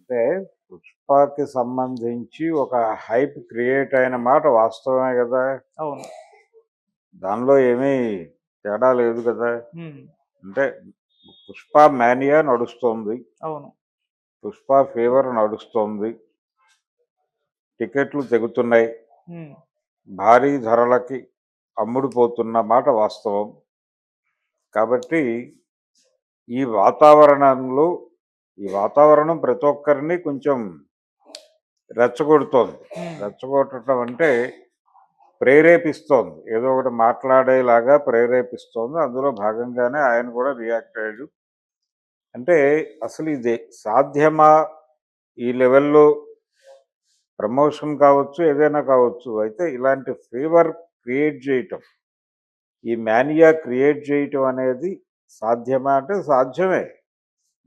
అంటే 'పుష్పకి' సంబంధించి ఒక హైప్ క్రియేట్ అయిన మాట వాస్తవమే గదా! అవును. దానిలో ఏమీ తేడా లేదు గదా! హ్మ్. అంటే 'పుష్ప' మేనియా నడుస్తోంది. అవును. 'పుష్ప' ఫీవర్ నడుస్తోంది. టికెట్లు తెగుతున్నాయి. హ్మ్. భారీ ధరలకి అమ్ముడుపోతున్న మాట వాస్తవం. కాబట్టి ఈ వాతావరణంలో ఈ వాతావరణం ప్రతి ఒక్కరిని కొంచెం రెచ్చగొడుతోంది. హ్మ్. రెచ్చగొట్టడం అంటే ప్రేరేపిస్తోంది. ఏదో ఒకటి మాట్లాడేలాగా ప్రేరేపిస్తోంది. అందులో భాగంగానే ఆయన కూడా రియాక్ట్ అయ్యాడు. అంటే అసలు ఇది సాధ్యమా? ఈ లెవెల్‌లో ప్రమోషన్ కావచ్చు, ఏదైనా కావచ్చు. అయితే ఇలాంటి ఫీవర్ క్రియేట్ చేయటం, ఈ మేనియా క్రియేట్ చేయటం అనేది సాధ్యమా? అంటే సాధ్యమే.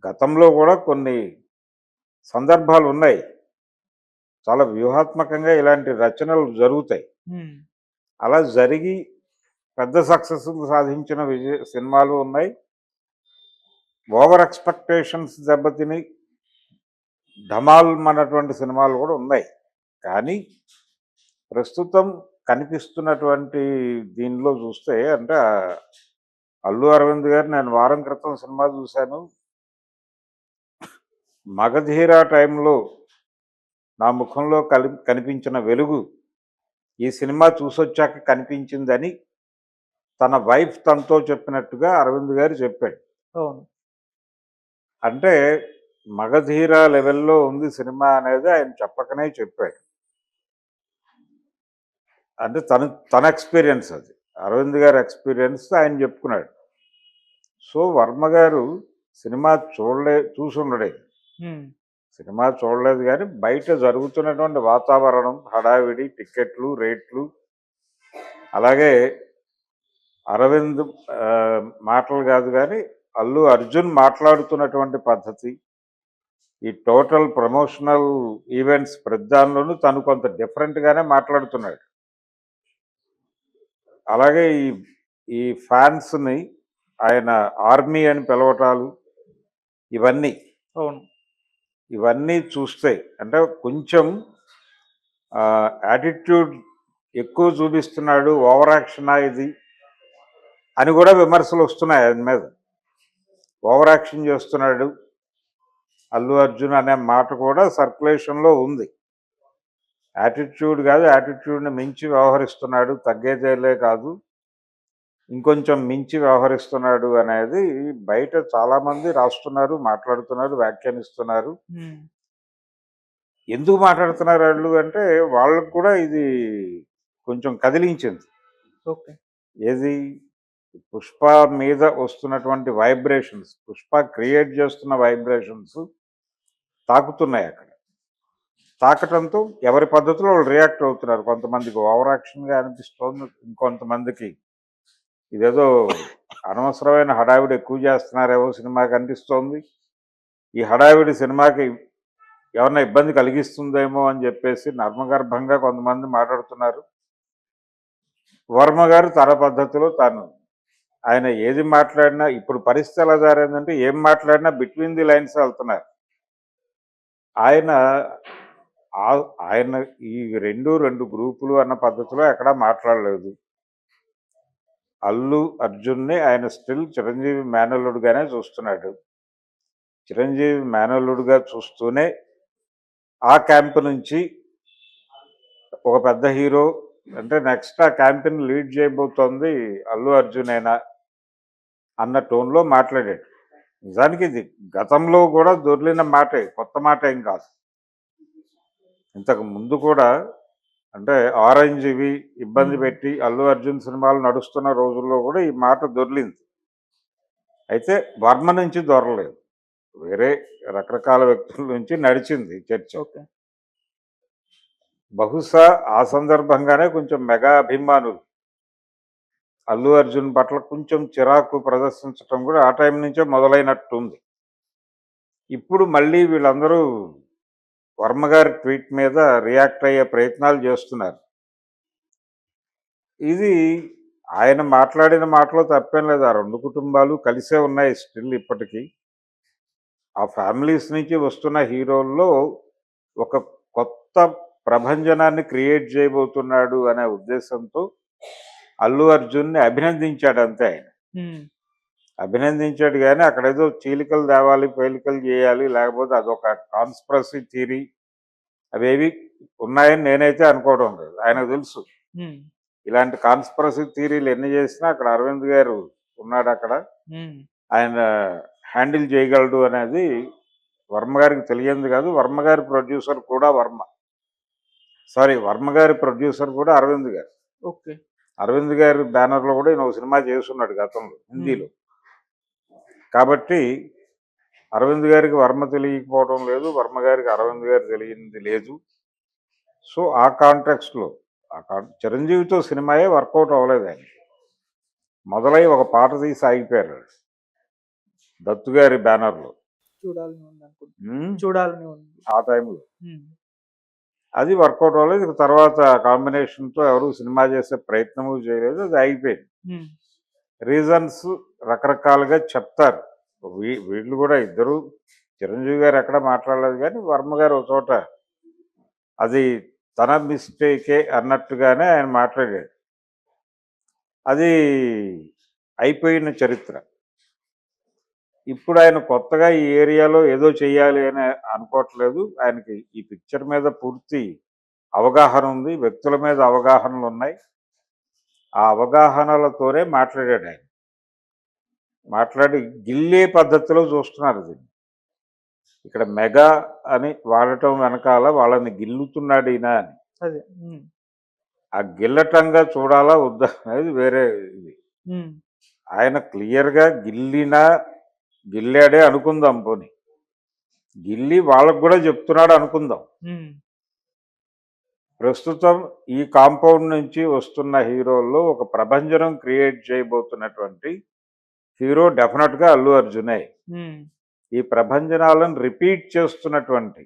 గతంలో కూడా కొన్ని సందర్భాలున్నాయి. చాలా వ్యూహాత్మకంగా ఇలాంటి రచనలు జరుగుతాయి. హ్మ్. అలా జరిగి పెద్ద సక్సెస్‌లు సాధించిన సినిమాలు ఉన్నాయి. ఓవర్ ఎక్స్‌పెక్టేషన్స్ దెబ్బతిని ఢమాల్మన్నటువంటి సినిమాలు కూడా ఉన్నాయి. కానీ ప్రస్తుతం కనిపిస్తున్నటువంటి దీనిలో చూస్తే అంటే అల్లు అరవింద్ గారు నేను వారం క్రితం సినిమా చూశాను. 'మగధీర' టైంలో నా ముఖంలో కనిపించిన వెలుగు ఈ సినిమా చూసొచ్చాక కనిపించిందని తన వైఫ్ తనతో చెప్పినట్టుగా అరవింద్ గారు చెప్పాడు. అవును. అంటే 'మగధీర' లెవెల్‌లో ఉంది సినిమా అనేది ఆయన చెప్పకనే చెప్పాడు. అంటే తన ఎక్స్‌పీరియన్స్ అది. అరవింద్ గారి ఎక్స్‌పీరియన్స్ ఆయన చెప్పుకున్నాడు. సో, వర్మ గారు సినిమా చూసుండడే. హ్మ్. సినిమా చూడలేదు గానీ, బయట జరుగుతున్నటువంటి వాతావరణం, హడావిడి, టిక్కెట్లు, రేట్లు, అలాగే అరవింద్ మాటలు గాదు గానీ, అల్లు అర్జున్ మాట్లాడుతున్నటువంటి పద్ధతి, ఈ టోటల్ ప్రమోషనల్ ఈవెంట్స్ ప్రతి దానిలోనూ తను కొంత డిఫరెంట్‌గానే మాట్లాడుతున్నాడు. అలాగే ఈ ఫ్యాన్స్‌ని ఆయన ఆర్మీ అని పిలవటాలు ఇవన్నీ, అవును. ఇవన్నీ చూస్తే అంటే కొంచెం యాటిట్యూడ్ ఎక్కువ చూపిస్తున్నాడు, ఓవర్ యాక్షనా ఇది అని కూడా విమర్శలు వస్తున్నాయి ఆయన మీద. ఓవర్ యాక్షన్ చేస్తున్నాడు అల్లు అర్జున్ అనే మాట కూడా సర్క్యులేషన్‌లో ఉంది. యాటిట్యూడ్ కాదు, యాటిట్యూడ్‌ని మించి వ్యవహరిస్తున్నాడు, తగ్గేదేలే కాదు, ఇంకొంచెం మించి వ్యవహరిస్తున్నాడు అనేది బయట చాలామంది రాస్తున్నారు, మాట్లాడుతున్నారు, వ్యాఖ్యానిస్తున్నారు. హ్మ్. ఎందుకు మాట్లాడుతున్నారు ఆళ్ళు అంటే, వాళ్ళకి కూడా ఇది కొంచెం కదిలించింది. ఓకే. ఏది? 'పుష్ప' మీద వస్తున్నటువంటి వైబ్రేషన్స్, 'పుష్ప' క్రియేట్ చేస్తున్న వైబ్రేషన్స్ తాకుతున్నాయి అక్కడ. తాకటంతో ఎవరి పద్ధతిలో వాళ్ళు రియాక్ట్ అవుతున్నారు. కొంతమందికి ఓవర్ యాక్షన్‌గా అనిపిస్తోంది. ఇంకొంతమందికి ఇదేదో అనవసరమైన హడావిడి ఎక్కువ చేస్తున్నారేమో సినిమాకి అనిపిస్తోంది. ఈ హడావిడి సినిమాకి ఏమన్నా ఇబ్బంది కలిగిస్తుందేమో అని చెప్పేసి నర్మగర్భంగా కొంతమంది మాట్లాడుతున్నారు. వర్మ గారు తన పద్ధతిలో ఆయన ఏది మాట్లాడినా ఇప్పుడు పరిస్థితి ఎలా జారైందంటే ఏం మాట్లాడినా బిట్వీన్ ది లైన్స్ వెళ్తున్నారు. ఆయన ఆయన ఈ రెండు గ్రూపులు అన్న పద్ధతిలో ఎక్కడా మాట్లాడలేదు. అల్లు అర్జున్‌ని ఆయన స్టిల్ చిరంజీవి మేనల్లుడుగానే చూస్తున్నాడు. చిరంజీవి మేనల్లుడుగా చూస్తూనే ఆ క్యాంప్ నుంచి ఒక పెద్ద హీరో అంటే నెక్స్ట్ ఆ క్యాంపెయిన్ లీడ్ చేయబోతోంది అల్లు అర్జునేనా అన్న టోన్‌లో మాట్లాడాడు. నిజానికి ఇది గతంలో కూడా దొర్లిన మాటే, కొత్త మాట ఏం కాదు. ఇంతకు ముందు కూడా అంటే ఆరెంజ్ ఇవి ఇబ్బంది హ్మ్. పెట్టి అల్లు అర్జున్ సినిమాలు నడుస్తున్న రోజుల్లో కూడా ఈ మాట దొర్లింది. అయితే వర్మ నుంచి దొరలేదు. వేరే రకరకాల వ్యక్తుల నుంచి నడిచింది చర్చ. ఓకే. బహుశా ఆ సందర్భంగానే కొంచెం మెగా అభిమానులు అల్లు అర్జున్ పట్ల కొంచెం చిరాకు ప్రదర్శించటం కూడా ఆ టైం నుంచే మొదలైనట్టుంది. ఇప్పుడు మళ్ళీ వీళ్ళందరూ వర్మ గారి ట్వీట్ మీద రియాక్ట్ అయ్యే ప్రయత్నాలు చేస్తున్నారు. ఇది ఆయన మాట్లాడిన మాటలో తప్పేం లేదు. ఆ 2 కుటుంబాలు కలిసే ఉన్నాయి స్టిల్ ఇప్పటికీ. ఆ ఫ్యామిలీస్ నుంచి వస్తున్న హీరోల్లో ఒక కొత్త ప్రభంజనాన్ని క్రియేట్ చేయబోతున్నాడు అనే ఉద్దేశంతో అల్లు అర్జున్ని అభినందించాడు అంతే ఆయన. హ్మ్. అభినందించాడు గానీ అక్కడేదో చీలికలు తేవాలి, పేలికలు చేయాలి, లేకపోతే అదొక కాన్స్పిరసీ థియరీ అవేవి ఉన్నాయని నేనైతే అనుకోవడం లేదు. ఆయనకు తెలుసు. హ్మ్. ఇలాంటి కాన్స్పిరసీ థియరీలు ఎన్ని చేసినా అక్కడ అరవింద్ గారు ఉన్నాడక్కడ. హ్మ్. ఆయన హ్యాండిల్ చేయగలడు అనేది వర్మ గారికి తెలియంది కాదు. వర్మ గారి ప్రొడ్యూసర్ కూడా వర్మ గారి ప్రొడ్యూసర్ కూడా అరవింద్ గారు. ఓకే. అరవింద్ గారి బ్యానర్‌లో కూడా ఈయన ఒక సినిమా చేసున్నాడు గతంలో హ్మ్. హిందీలో. కాబట్టి అరవింద్ గారికి వర్మ తెలియకపోవడం లేదు. వర్మ గారికి అరవింద్ గారు తెలియంది లేదు. సో, ఆ కాంటెక్స్ట్‌లో చిరంజీవితో సినిమాయే వర్కౌట్ అవ్వలేదు ఆయనకి. మొదలై ఒక పాట తీసి ఆగిపోయారు ఆళ్ళు. దత్తు గారి బ్యానర్‌లో. చూడాలని ఉందనుకుంటా. హ్మ్. చూడాలని ఉంది. ఆ టైంలో. హ్మ్. అది వర్కౌట్ అవ్వలేదు. ఇక తర్వాత కాంబినేషన్‌తో ఎవరు సినిమా చేసే ప్రయత్నము చేయలేదు. అది ఆగిపోయింది. హ్మ్. రీజన్స్ రకరకాలుగా చెప్తారు. వీళ్ళు కూడా ఇద్దరు చిరంజీవి గారు ఎక్కడ మాట్లాడలేదు గానీ, వర్మ గారు ఒక చోట అది తన మిస్టేకే అన్నట్టుగానే ఆయన మాట్లాడాడు. అది అయిపోయిన చరిత్ర. ఇప్పుడు ఆయన కొత్తగా ఈ ఏరియాలో ఏదో చెయ్యాలి అని అనుకోవట్లేదు. ఆయనకి ఈ పిక్చర్ మీద పూర్తి అవగాహన ఉంది. వ్యక్తుల మీద అవగాహనలున్నాయి. ఆ అవగాహనలతోనే మాట్లాడాడు ఆయన. మాట్లాడి గిల్లే పద్ధతిలో చూస్తున్నారు దీన్ని. ఇక్కడ మెగా అని వాడటం వెనకాల వాళ్ళని గిల్లుతున్నాడు ఈయన అని. అదే. హ్మ్. ఆ గిల్లటంగా చూడాలా వద్దా అనేది వేరే ఇది. హ్మ్. ఆయన క్లియర్‌గా గిల్లాడే అనుకుందాం పోనీ. గిల్లి వాళ్ళకి కూడా చెప్తున్నాడు అనుకుందాం. హ్మ్. ప్రస్తుతం ఈ కాంపౌండ్ నుంచి వస్తున్న హీరోల్లో ఒక ప్రభంజనం క్రియేట్ చేయబోతున్నటువంటి హీరో డెఫినెట్‌గా అల్లు అర్జునే. హ్మ్. ఈ ప్రభంజనాలను రిపీట్ చేస్తున్నటువంటి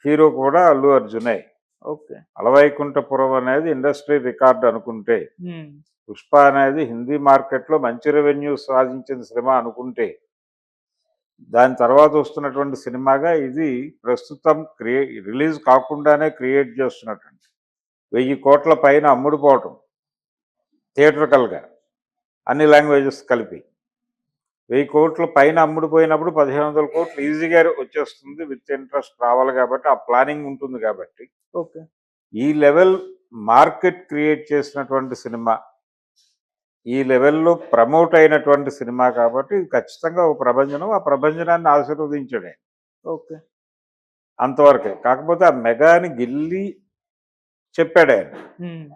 హీరో కూడా అల్లు అర్జునే. ఓకే. అలవైకుంఠపురం అనేది ఇండస్ట్రీ రికార్డ్ అనుకుంటే, హ్మ్. పుష్ప అనేది హిందీ మార్కెట్‌లో మంచి రెవెన్యూ సాధించిన సినిమా అనుకుంటే, దాని తర్వాత వస్తున్నటువంటి సినిమాగా ఇది ప్రస్తుతం రిలీజ్ కాకుండానే క్రియేట్ చేస్తున్నటువంటి 1000 కోట్ల పైన అమ్ముడుపోవటం థియేట్రికల్‌గా అన్ని లాంగ్వేజెస్ కలిపి. 1000 కోట్ల పైన అమ్ముడుపోయినప్పుడు 1500 కోట్లు ఈజీగా వచ్చేస్తుంది. విత్ ఇంట్రెస్ట్ రావాలి కాబట్టి ఆ ప్లానింగ్ ఉంటుంది కాబట్టి. ఓకే. ఈ లెవెల్ మార్కెట్ క్రియేట్ చేసినటువంటి సినిమా. ఈ లెవెల్‌లో ప్రమోట్ అయినటువంటి సినిమా కాబట్టి ఇది ఖచ్చితంగా ఒక ప్రభంజనం. ఆ ప్రభంజనాన్ని ఆశీర్వదించాడు ఆయన. ఓకే. అంతవరకే. కాకపోతే ఆ మెగాని గిల్లి చెప్పాడాయన. హ్మ్.